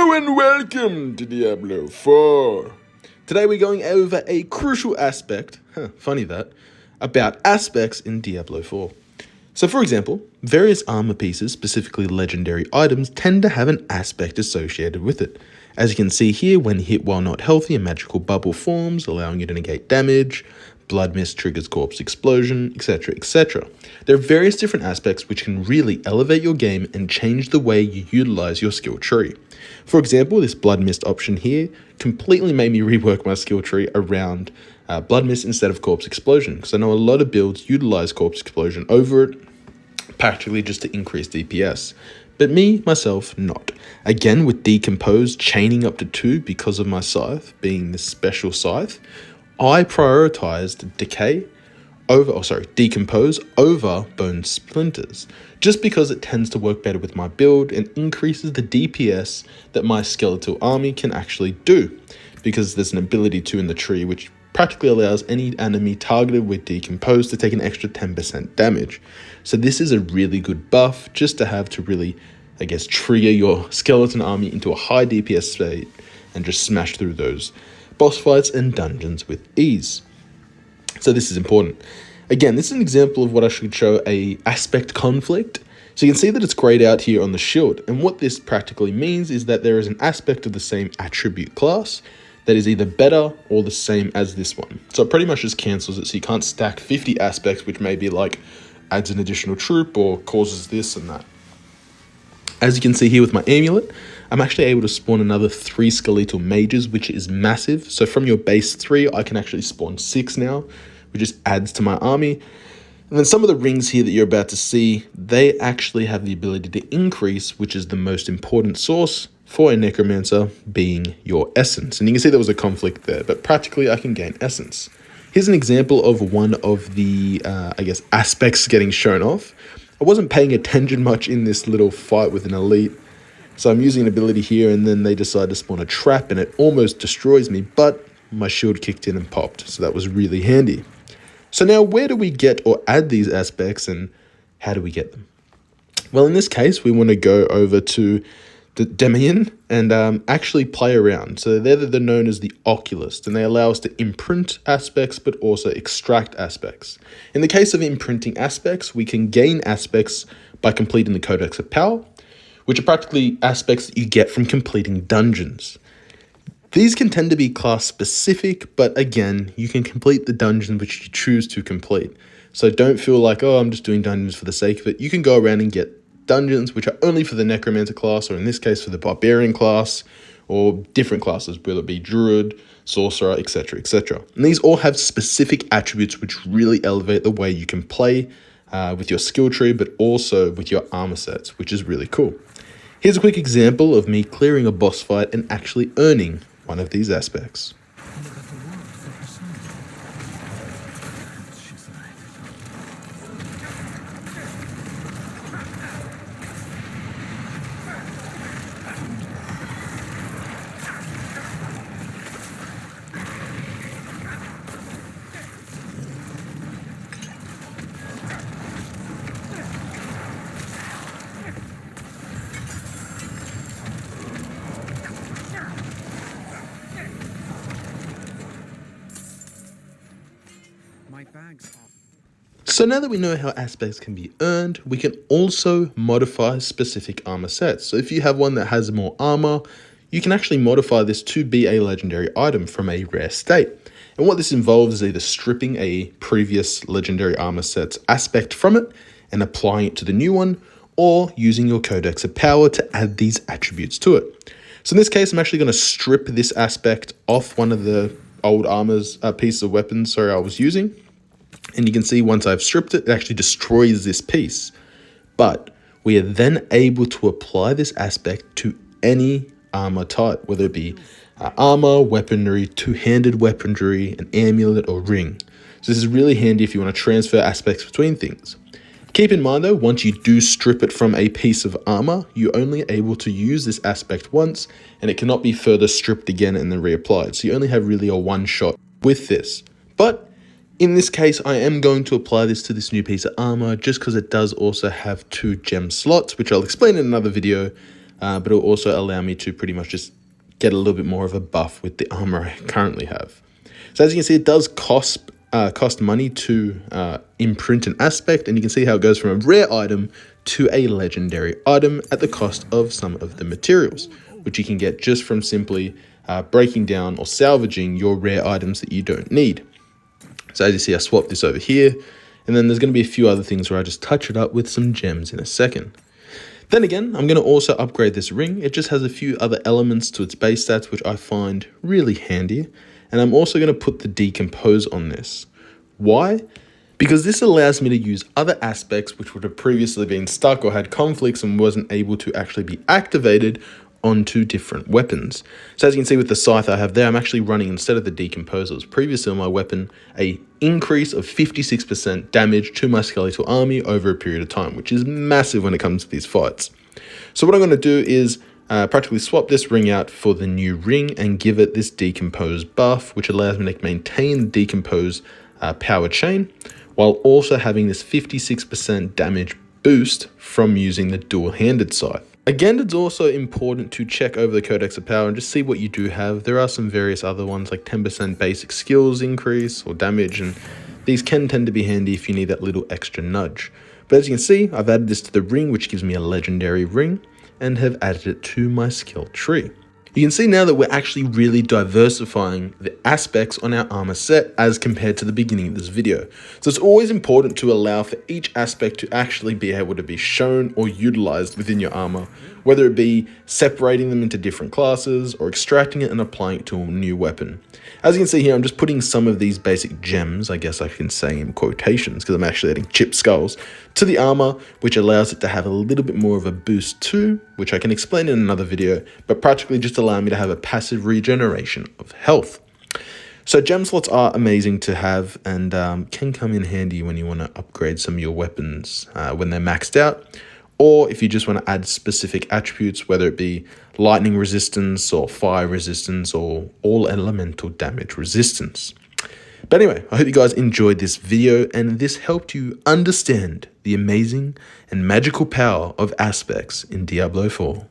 Hello and welcome to Diablo 4. Today we're going over a crucial aspect, funny that, about aspects in Diablo 4. So for example, various armor pieces, specifically legendary items, tend to have an aspect associated with it. As you can see here, when hit while not healthy, a magical bubble forms, allowing you to negate damage. Blood mist triggers corpse explosion, etc, etc. There are various different aspects which can really elevate your game and change the way you utilize your skill tree. For example, this blood mist option here completely made me rework my skill tree around blood mist instead of corpse explosion, because I know a lot of builds utilize corpse explosion over it, practically just to increase DPS. But me, myself, not. Again, with decompose chaining up to 2 because of my scythe being this special scythe, I prioritized decompose over bone splinters, just because it tends to work better with my build and increases the DPS that my skeletal army can actually do, because there's an ability to in the tree which practically allows any enemy targeted with decompose to take an extra 10% damage. So this is a really good buff just to have to really, trigger your skeleton army into a high DPS state and just smash through those boss fights and dungeons with ease. So this is important. Again, this is an example of what I should show a aspect conflict. So you can see that it's grayed out here on the shield. And what this practically means is that there is an aspect of the same attribute class that is either better or the same as this one. So it pretty much just cancels it. So you can't stack 50 aspects, which maybe like adds an additional troop or causes this and that. As you can see here with my amulet, I'm actually able to spawn another 3 skeletal mages, which is massive. So from your base 3, I can actually spawn 6 now, which just adds to my army. And then some of the rings here that you're about to see, they actually have the ability to increase, which is the most important source for a necromancer, being your essence. And you can see there was a conflict there, but practically I can gain essence. Here's an example of one of the, aspects getting shown off. I wasn't paying attention much in this little fight with an elite. So I'm using an ability here and then they decide to spawn a trap and it almost destroys me, but my shield kicked in and popped. So that was really handy. So now where do we get or add these aspects and how do we get them? Well, in this case, we want to go over to the Demian and actually play around. So they're known as the oculist, and they allow us to imprint aspects but also extract aspects. In the case of imprinting aspects, we can gain aspects by completing the Codex of Power, which are practically aspects that you get from completing dungeons. These can tend to be class specific, but again, you can complete the dungeons which you choose to complete. So don't feel like, oh, I'm just doing dungeons for the sake of it. You can go around and get dungeons which are only for the necromancer class, or in this case for the barbarian class, or different classes, whether it be druid, sorcerer, etc, etc. And these all have specific attributes which really elevate the way you can play with your skill tree, but also with your armor sets, which is really cool. Here's a quick example of me clearing a boss fight and actually earning one of these aspects. So now that we know how aspects can be earned, we can also modify specific armor sets. So if you have one that has more armor, you can actually modify this to be a legendary item from a rare state. And what this involves is either stripping a previous legendary armor set's aspect from it and applying it to the new one, or using your Codex of Power to add these attributes to it. So in this case, I'm actually going to strip this aspect off one of the old armor's pieces of weapons I was using. And you can see once I've stripped it, it actually destroys this piece. But we are then able to apply this aspect to any armor type, whether it be armor, weaponry, two-handed weaponry, an amulet, or ring. So this is really handy if you want to transfer aspects between things. Keep in mind though, once you do strip it from a piece of armor, you're only able to use this aspect once, and it cannot be further stripped again and then reapplied. So you only have really a one shot with this. But in this case, I am going to apply this to this new piece of armor just because it does also have 2 gem slots, which I'll explain in another video but it'll also allow me to pretty much just get a little bit more of a buff with the armor I currently have. So as you can see, it does cost money to imprint an aspect, and you can see how it goes from a rare item to a legendary item at the cost of some of the materials, which you can get just from simply breaking down or salvaging your rare items that you don't need. So as you see, I swapped this over here, and then there's going to be a few other things where I just touch it up with some gems in a second. Then again, I'm going to also upgrade this ring. It just has a few other elements to its base stats, which I find really handy. And I'm also going to put the decompose on this. Why? Because this allows me to use other aspects which would have previously been stuck or had conflicts and wasn't able to actually be activated onto different weapons. So as you can see with the scythe I have there, I'm actually running, instead of the decompose that was previously on my weapon, a increase of 56% damage to my skeletal army over a period of time, which is massive when it comes to these fights. So what I'm going to do is practically swap this ring out for the new ring and give it this decompose buff, which allows me to maintain the decompose power chain while also having this 56% damage boost from using the dual-handed scythe. Again, it's also important to check over the Codex of Power and just see what you do have. There are some various other ones like 10% basic skills increase or damage, and these can tend to be handy if you need that little extra nudge. But as you can see, I've added this to the ring, which gives me a legendary ring, and have added it to my skill tree. You can see now that we're actually really diversifying the aspects on our armor set as compared to the beginning of this video. So it's always important to allow for each aspect to actually be able to be shown or utilized within your armor, whether it be separating them into different classes or extracting it and applying it to a new weapon. As you can see here, I'm just putting some of these basic gems, I guess I can say in quotations, because I'm actually adding chipped skulls to the armor, which allows it to have a little bit more of a boost too, which I can explain in another video, but practically just allow me to have a passive regeneration of health. So gem slots are amazing to have and can come in handy when you want to upgrade some of your weapons when they're maxed out, or if you just want to add specific attributes, whether it be lightning resistance or fire resistance or all elemental damage resistance. But anyway, I hope you guys enjoyed this video and this helped you understand the amazing and magical power of aspects in Diablo 4.